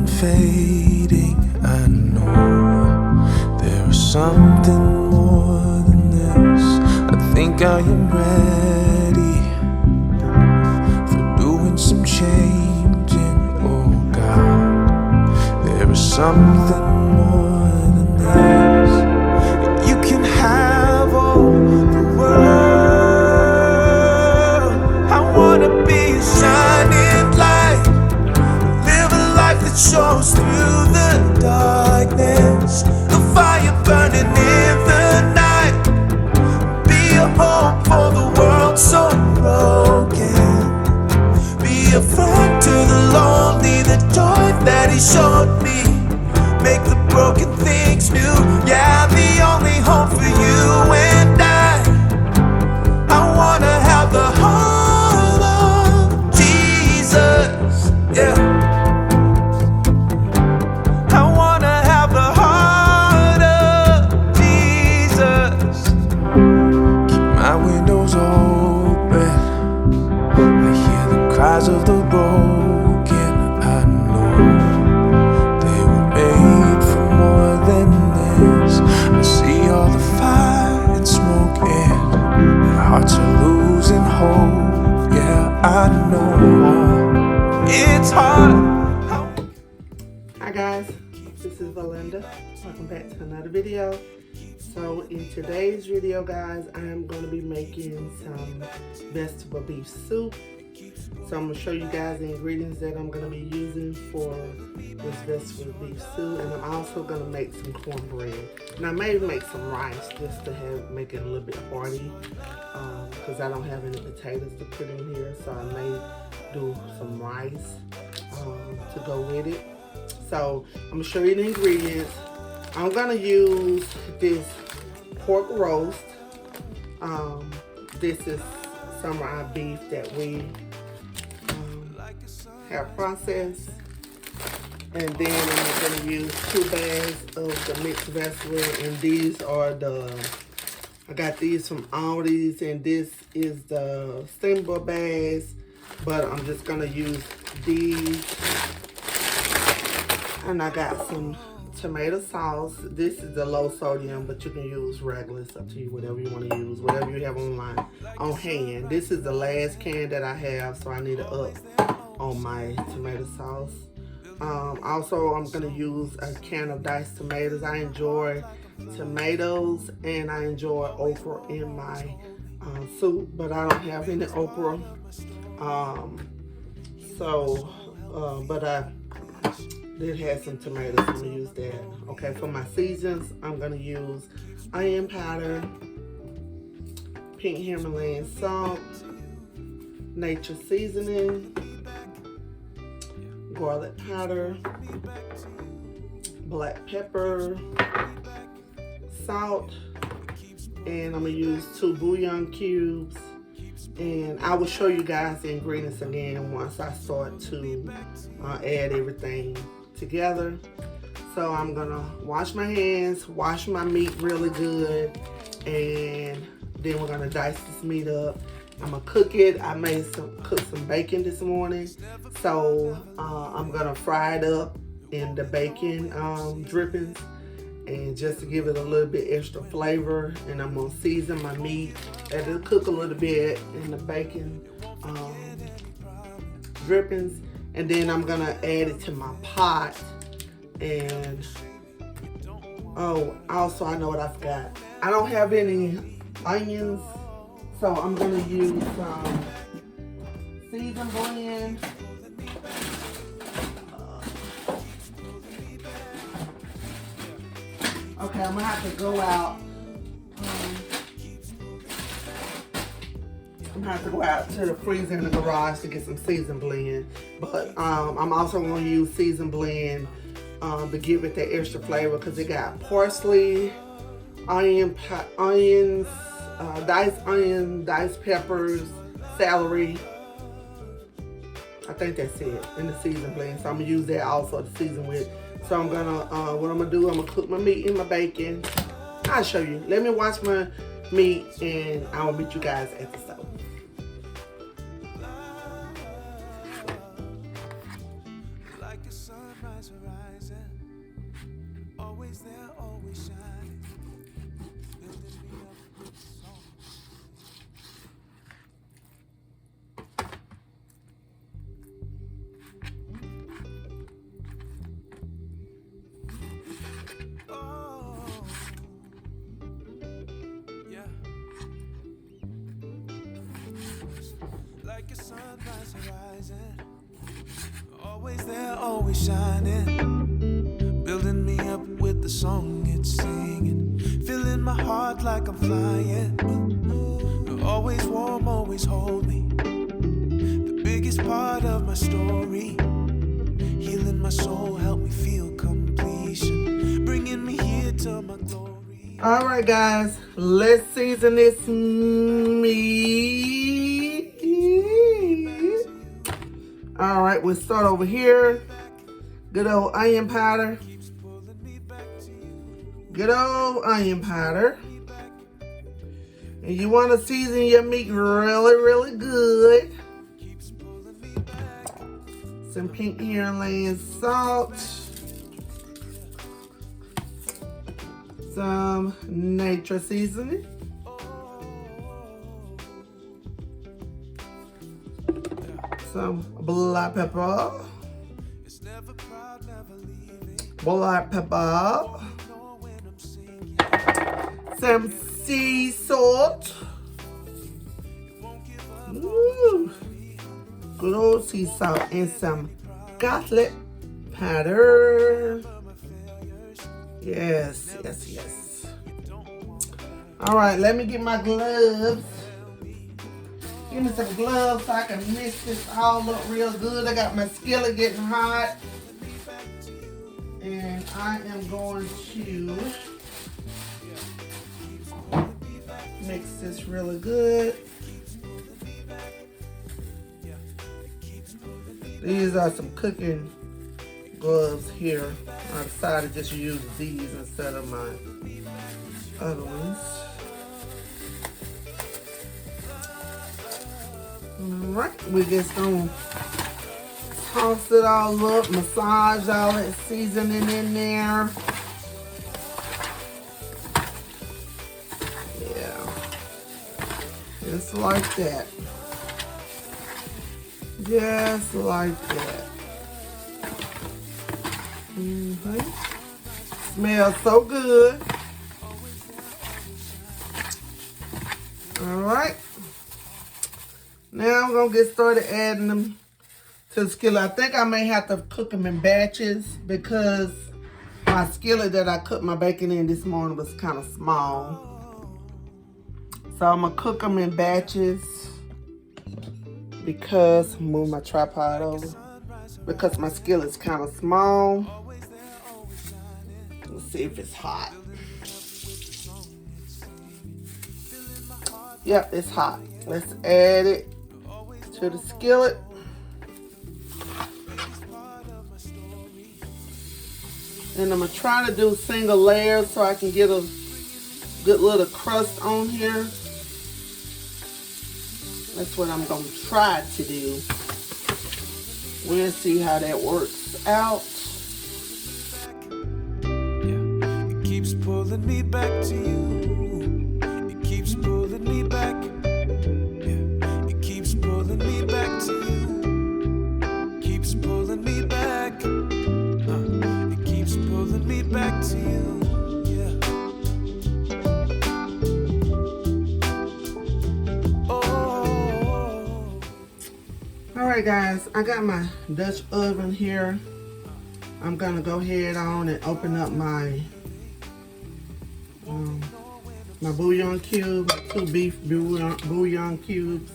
I'm fading, I know there is something more than this. I think I am ready for doing some changing. Oh God, there is something more than this. You can have all the world. I wanna be a shining light, live a life that shows through the darkness, a fire burning in the night, be a hope for the world so broken, be a friend to the lonely, the joy that he showed me, make the broken things new. Yeah, I'm the only hope for you and I wanna have the heart of Jesus, yeah. I wanna have the heart of Jesus. Keep my windows open, I hear the cries of the broken. I know they were made for more than this. I see all the fire and smoke and their hearts are losing hope. Yeah, I know it's hard. Hi guys, this is Valinda. Welcome back to another video. So in today's video guys, I am going to be making some vegetable beef soup. So I'm going to show you guys the ingredients that I'm going to be using for this vegetable beef soup. And I'm also going to make some cornbread. And I may make some rice just to make it a little bit hearty. Because I don't have any potatoes to put in here. So I may do some rice to go with it. So I'm going to show you the ingredients. I'm going to use this pork roast. This is some of our beef that we have processed. And then I'm going to use 2 bags of the mixed vegetable. And these are I got these from Aldi's. And this is the steamable bags. But I'm just going to use these. And I got some tomato sauce. This is the low sodium, but you can use regular. It's up to you, whatever you want to use, whatever you have on hand. This is the last can that I have, so I need to up on my tomato sauce. Also, I'm going to use a can of diced tomatoes. I enjoy tomatoes and I enjoy okra in my soup, but I don't have any okra. But I did have some tomatoes, so I'm going to use that. Okay, for my seasons, I'm going to use onion powder, pink Himalayan salt, nature seasoning, garlic powder, black pepper, salt, and I'm going to use 2 bouillon cubes. And I will show you guys the ingredients again once I start to add everything together. So I'm gonna wash my hands, wash my meat really good, and then we're gonna dice this meat up. I'm gonna cook it. I cook some bacon this morning, so I'm gonna fry it up in the bacon drippings, and just to give it a little bit extra flavor. And I'm gonna season my meat, let it cook a little bit in the bacon drippings, and then I'm gonna add it to my pot. And also I know what I forgot. I don't have any onions, so I'm gonna use some seasoned blend. Okay, I'm gonna have to go out. I'm gonna have to go out to the freezer in the garage to get some seasoned blend. But I'm also gonna use seasoned blend to give it that extra flavor, because it got parsley, onions, diced peppers, celery. I think that's it in the seasoned blend. So I'm gonna use that also to season with. So I'm gonna, what I'm gonna do, I'm gonna cook my meat in my bacon. I'll show you. Let me wash my meat and I will meet you guys at the stove. Like a sunrise horizon, always there, always shining, building me up with the song it's singing, filling my heart like I'm flying. Always warm, always hold me, the biggest part of my story, healing my soul, help me feel completion, bringing me here to my glory. All right, guys, let's season this meat. All right, we'll start over here. Good old onion powder. Good old onion powder. And you want to season your meat really, really good. Some pink Himalayan salt. Some nature seasoning. Some black pepper. Black pepper. Some sea salt. Ooh. Good old sea salt. And some garlic powder. Yes, yes, yes. All right, let me get my gloves. Give me some gloves so I can mix this all up real good. I got my skillet getting hot. And I am going to mix this really good. These are some cooking gloves here. I decided to just use these instead of my other ones. Alright, we're just gonna toss it all up, massage all that seasoning in there. Yeah, just like that. Just like that. Smells so good. All right. Now I'm gonna get started adding them to the skillet. I think I may have to cook them in batches because my skillet that I cooked my bacon in this morning was kind of small. So I'm gonna cook them in batches because move my tripod over because my skillet's kind of small. Let's see if it's hot. Yep, it's hot. Let's add it to the skillet. And I'm going to try to do single layers so I can get a good little crust on here. That's what I'm going to try to do. We'll see how that works out. It keeps pulling me back to you. It keeps pulling me back. Yeah, it keeps pulling me back to you. Keeps pulling me back. It keeps pulling me back to you. Yeah. Oh. All right, guys, I got my Dutch oven here. I'm gonna go ahead on and open up my my bouillon cube, 2 beef bouillon cubes,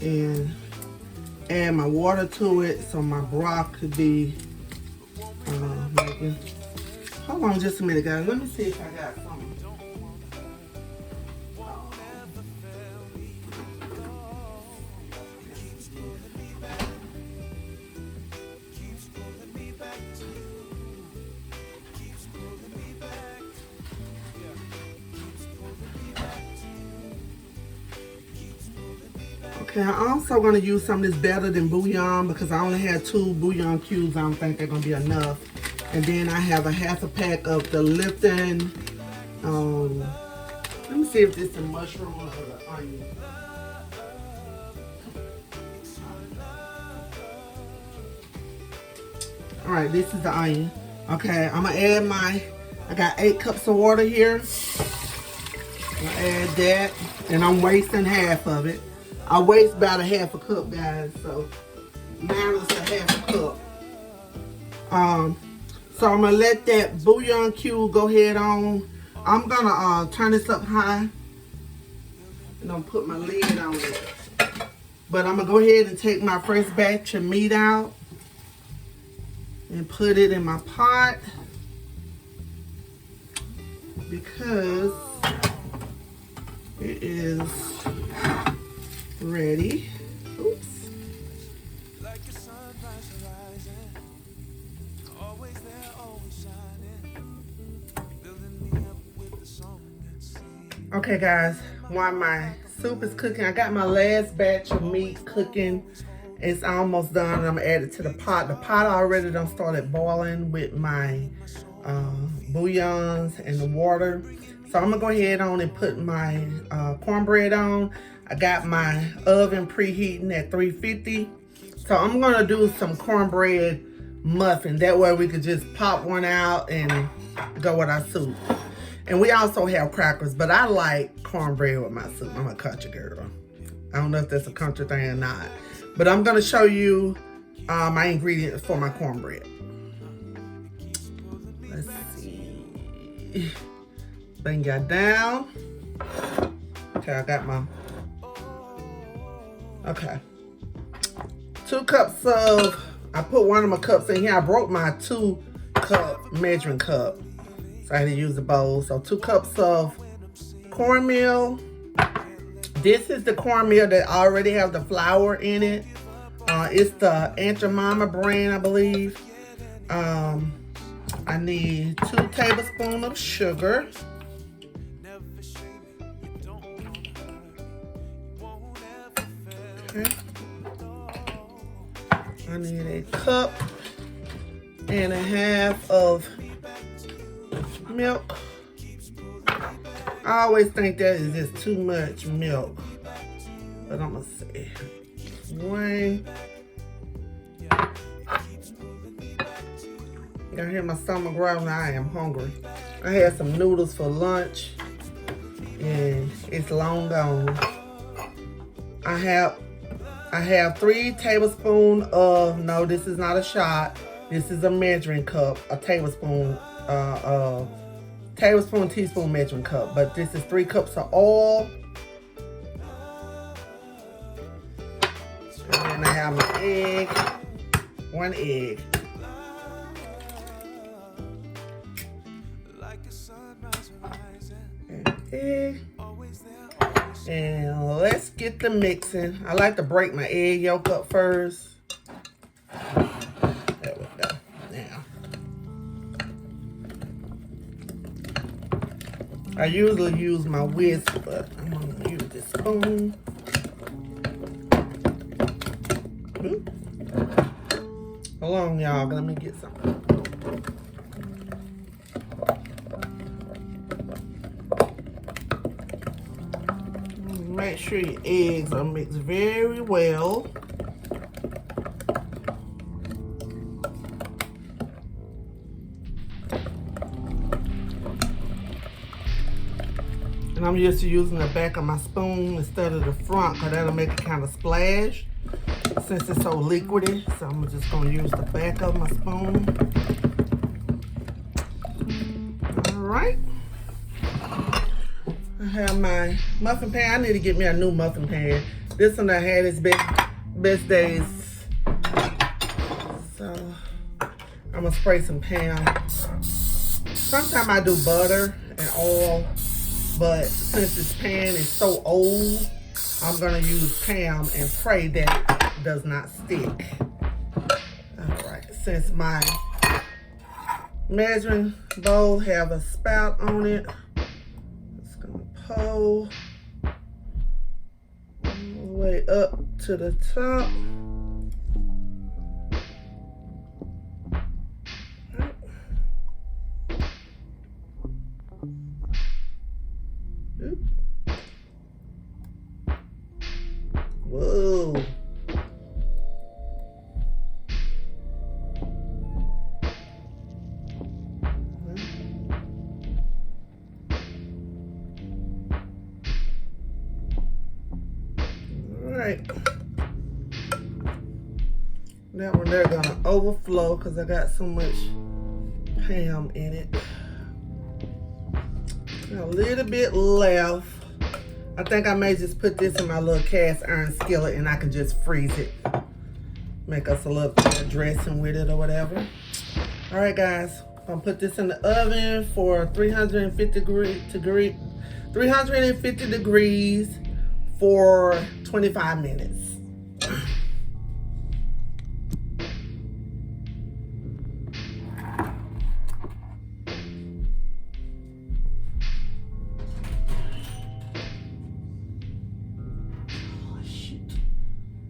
and add my water to it so my broth could be making. Hold on just a minute, guys. Let me see if I got something. Okay, I'm also going to use something that's better than bouillon because I only had 2 bouillon cubes. I don't think they're going to be enough. And then I have a half a pack of the Lipton. Let me see if this is mushroom or the onion. All right, this is the onion. Okay, I'm going to add I got 8 cups of water here. I'm going to Add that, and I'm wasting half of it. I waste about a half a cup, guys, so now it's a half a cup. So I'm gonna let that bouillon cube go ahead on. I'm gonna turn this up high, and I'm put my lid on it. But I'm gonna go ahead and take my first batch of meat out and put it in my pot because it is ready. Oops. Okay guys, while my soup is cooking, I got my last batch of meat cooking. It's almost done. I'm gonna add it to the pot. The pot already done started boiling with my bouillons and the water. So I'm gonna go ahead on and put my cornbread on. I got my oven preheating at 350. So I'm gonna do some cornbread muffin. That way we could just pop one out and go with our soup. And we also have crackers, but I like cornbread with my soup. I'm a country girl. I don't know if that's a country thing or not. But I'm gonna show you my ingredients for my cornbread. Let's see. Bring that down. Okay, I got my, okay. 2 cups of, I put one of my cups in here. I broke my 2-cup measuring cup. So I had to use the bowl. So 2 cups of cornmeal. This is the cornmeal that already have the flour in it. It's the Aunt Jemima brand, I believe. I need 2 tablespoons of sugar. Okay. I need a cup and a half of milk. I always think that is just too much milk, but I'm gonna say 1. Y'all hear my stomach growling? I am hungry. I had some noodles for lunch and it's long gone. I have 3 tablespoons of, no, this is not a shot. This is a measuring cup, a tablespoon, teaspoon measuring cup. But this is 3 cups of oil. And then I have my egg, 1 egg. Egg. And let's get the mixing. I like to break my egg yolk up first. There we go. Now, I usually use my whisk, but I'm gonna use this spoon. Hold on, y'all. Let me get some. Make sure your eggs are mixed very well. And I'm used to using the back of my spoon instead of the front because that'll make it kind of splash since it's so liquidy. So I'm just going to use the back of my spoon. All right. I have my muffin pan. I need to get me a new muffin pan. This one I had its best days. So I'm gonna spray some Pam. Sometimes I do butter and oil, but since this pan is so old, I'm gonna use Pam and pray that it does not stick. All right, since my measuring bowl have a spout on it, pull all the way up to the top. Oop. Whoa. right. That one there gonna overflow because I got so much ham in it. Got a little bit left. I think I may just put this in my little cast iron skillet and I can just freeze it. Make us a little dressing with it or whatever. All right, guys. I'm gonna put this in the oven for 350 degrees for 25 minutes.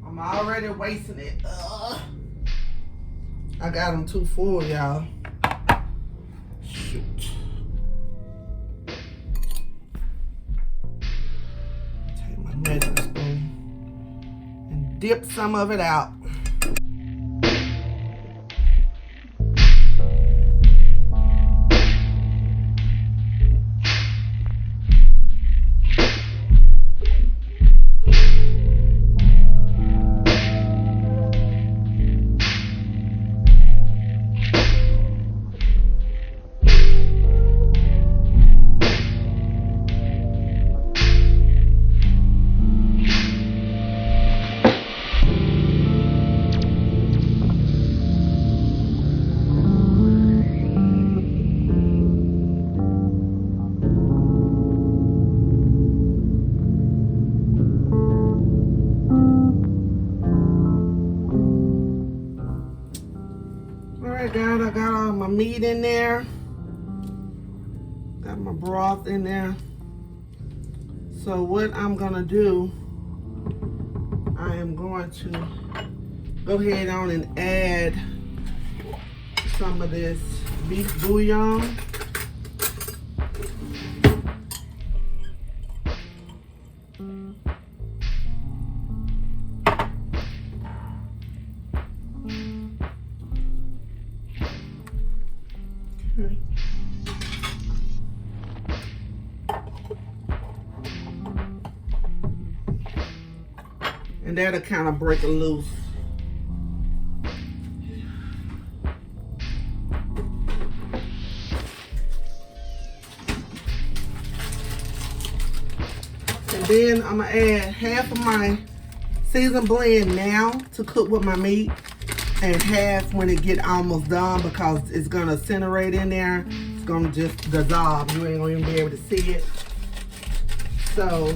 I'm already wasting it. I got them too full, y'all. Shoot. Take my measuring spoon and dip some of it out. Guys, I got all my meat in there. Got my broth in there. So what I'm gonna do, I am going to go ahead on and add some of this beef bouillon. And that'll kind of break it loose. And then I'm gonna add half of my seasoned blend now to cook with my meat, and half when it get almost done because it's gonna incinerate in there. It's gonna just dissolve. You ain't gonna even be able to see it. So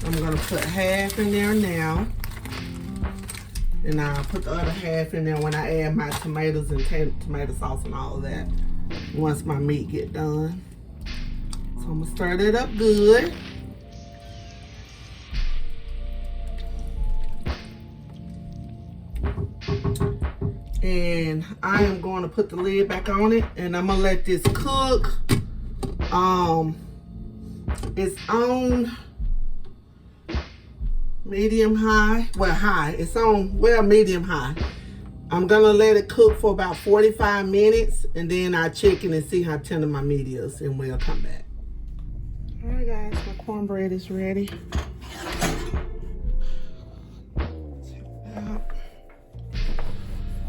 I'm gonna put half in there now, and I'll put the other half in there when I add my tomatoes and tomato sauce and all of that once my meat get done. So I'm gonna stir that up good. And I am going to put the lid back on it, and I'm gonna let this cook. It's on medium high. Well, high. It's on, well, medium high. I'm gonna let it cook for about 45 minutes, and then I'll check it and see how tender my meat is, and we'll come back. All right, guys, my cornbread is ready.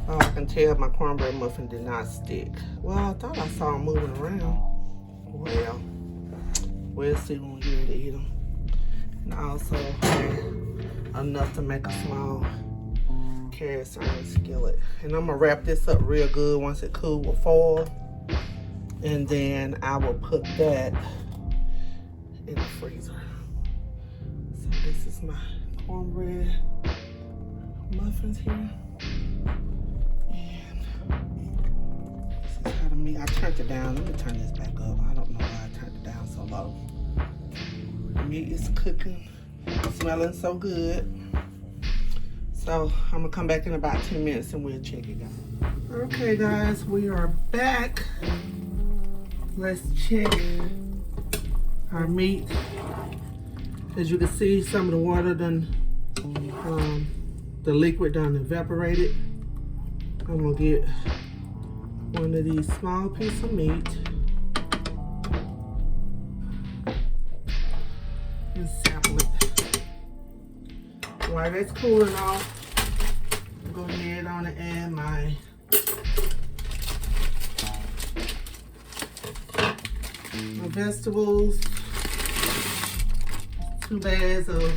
Oh, I can tell my cornbread muffin did not stick. Well, I thought I saw them moving around. Well, we'll see when we get ready to eat them. And I also had enough to make a small cast iron skillet. And I'm gonna wrap this up real good once it cools with foil. And then I will put that in the freezer. So this is my cornbread muffins here. I turned it down. Let me turn this back up. I don't know why I turned it down so low. The meat is cooking, smelling so good. So I'm gonna come back in about 10 minutes and we'll check it out. Okay, guys, we are back. Let's check our meat. As you can see, some of the water done, the liquid done evaporated. I'm gonna get one of these small pieces of meat and sample it. While that's cooling off, I'm going ahead on and add my vegetables. 2 bags of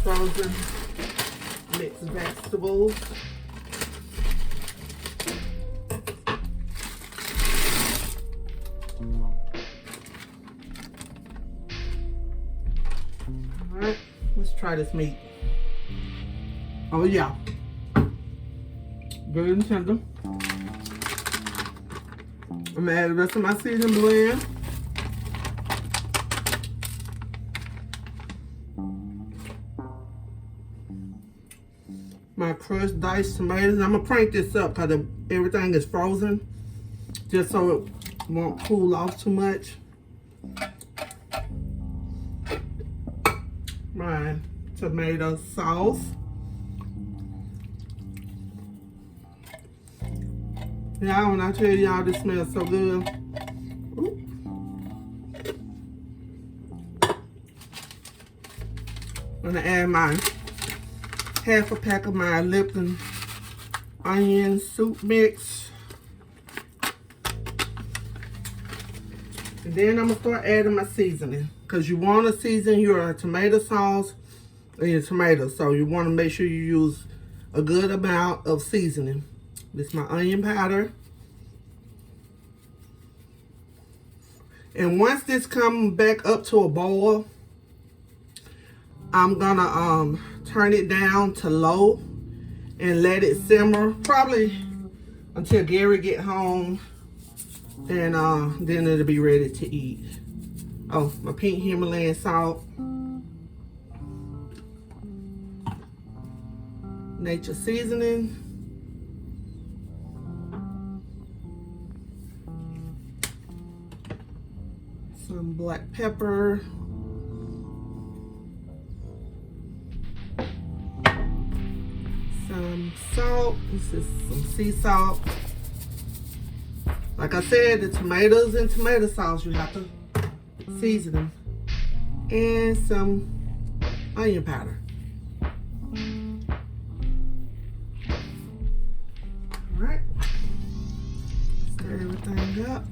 frozen mixed vegetables. Alright, let's try this meat. Oh yeah. Good and tender. I'm gonna add the rest of my seasoning blend. My crushed diced tomatoes. I'm gonna crank this up because everything is frozen, just so it won't cool off too much. My tomato sauce. Y'all, when I tell y'all this smells so good. Ooh. I'm gonna add my half a pack of my Lipton onion soup mix. And then I'm gonna start adding my seasoning, because you want to season your tomato sauce and your tomatoes. So you want to make sure you use a good amount of seasoning. This is my onion powder. And once this comes back up to a boil, I'm gonna turn it down to low and let it simmer probably until Gary get home, and then it'll be ready to eat. Oh, my pink Himalayan salt, nature seasoning, some black pepper, some salt. This is some sea salt. Like I said, the tomatoes and tomato sauce, you have to season them. And some onion powder. All right. Stir everything up.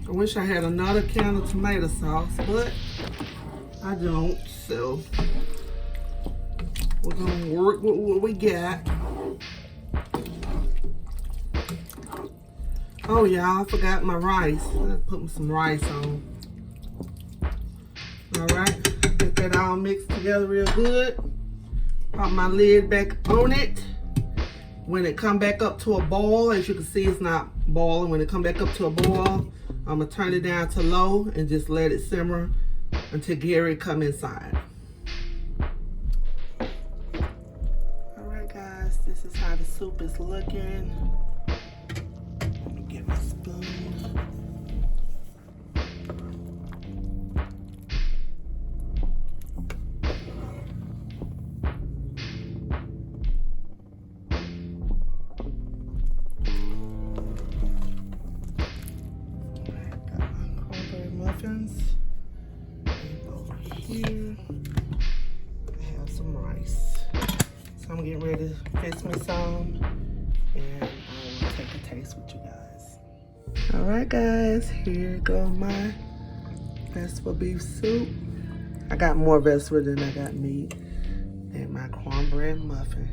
I wish I had another can of tomato sauce, but I don't, so we're gonna work with what we got. Oh yeah, I forgot my rice. Let's put some rice on. All right, get that all mixed together real good. Pop my lid back on it. When it come back up to a boil, as you can see, it's not boiling. When it come back up to a boil, I'm gonna turn it down to low and just let it simmer until Gary come inside. All right, guys, this is how the soup is looking. Let me get my spoon. Muffins. And over here, I have some rice. So I'm getting ready to fix me some, and I will take a taste with you guys. All right, guys, here go my vegetable beef soup. I got more vegetables than I got meat, and my cornbread muffin.